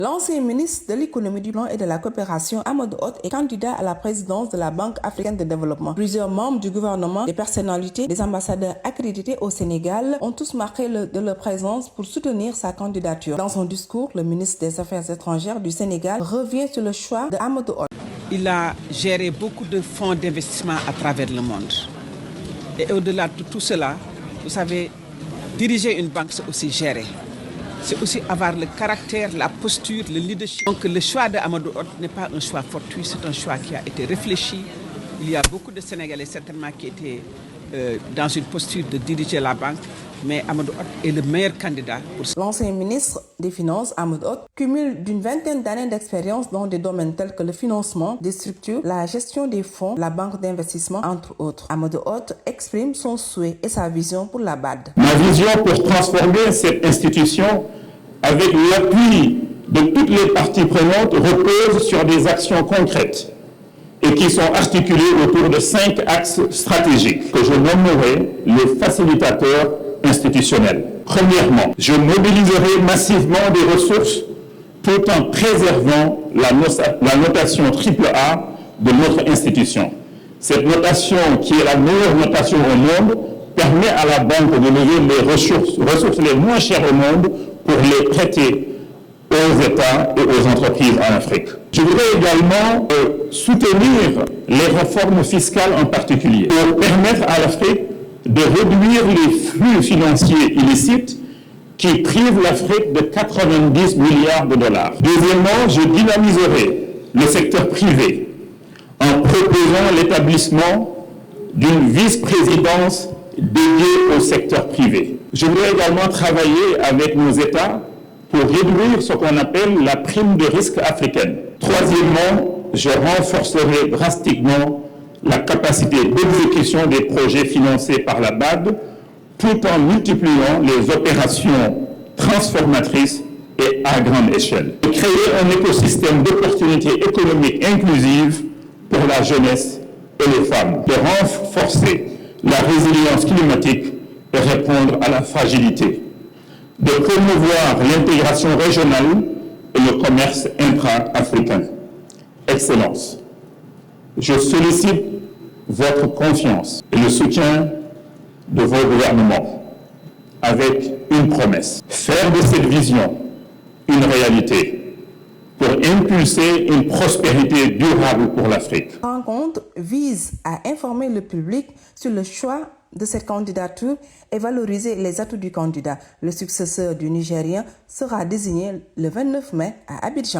L'ancien ministre de l'économie, du plan et de la coopération, Amadou Hott, est candidat à la présidence de la Banque africaine de développement. Plusieurs membres du gouvernement, des personnalités, des ambassadeurs accrédités au Sénégal ont tous marqué de leur présence pour soutenir sa candidature. Dans son discours, le ministre des Affaires étrangères du Sénégal revient sur le choix de Amadou Hott. Il a géré beaucoup de fonds d'investissement à travers le monde. Et au-delà de tout cela, vous savez, diriger une banque, c'est aussi gérer. C'est aussi avoir le caractère, la posture, le leadership. Donc le choix d'Amadou Hott n'est pas un choix fortuit, c'est un choix qui a été réfléchi. Il y a beaucoup de Sénégalais certainement qui étaient dans une posture de diriger la banque, mais Amadou Hott est le meilleur candidat pour ça. L'ancien ministre des Finances, Amadou Hott, cumule d'une vingtaine d'années d'expérience dans des domaines tels que le financement des structures, la gestion des fonds, la banque d'investissement, entre autres. Amadou Hott exprime son souhait et sa vision pour la BAD. Ma vision pour transformer cette institution avec l'appui de toutes les parties prenantes repose sur des actions concrètes et qui sont articulées autour de 5 axes stratégiques que je nommerai les facilitateurs institutionnels. Premièrement, je mobiliserai massivement des ressources tout en préservant la notation AAA de notre institution. Cette notation, qui est la meilleure notation au monde, permet à la banque de lever les ressources les moins chères au monde pour les prêter aux États et aux entreprises en Afrique. Je voudrais également soutenir les réformes fiscales en particulier pour permettre à l'Afrique de réduire les flux financiers illicites qui privent l'Afrique de 90 milliards de dollars. Deuxièmement, je dynamiserai le secteur privé en proposant l'établissement d'une vice-présidence dédiée au secteur privé. Je voudrais également travailler avec nos États pour réduire ce qu'on appelle la prime de risque africaine. Troisièmement, je renforcerai drastiquement la capacité d'exécution des projets financés par la BAD tout en multipliant les opérations transformatrices et à grande échelle. Créer un écosystème d'opportunités économiques inclusives pour la jeunesse et les femmes. De renforcer la résilience climatique et répondre à la fragilité. De promouvoir l'intégration régionale et le commerce intra-africain. Excellence, je sollicite votre confiance et le soutien de vos gouvernements avec une promesse. Faire de cette vision une réalité pour impulser une prospérité durable pour l'Afrique. La rencontre vise à informer le public sur le choix de cette candidature et valoriser les atouts du candidat. Le successeur du Nigérien sera désigné le 29 mai à Abidjan.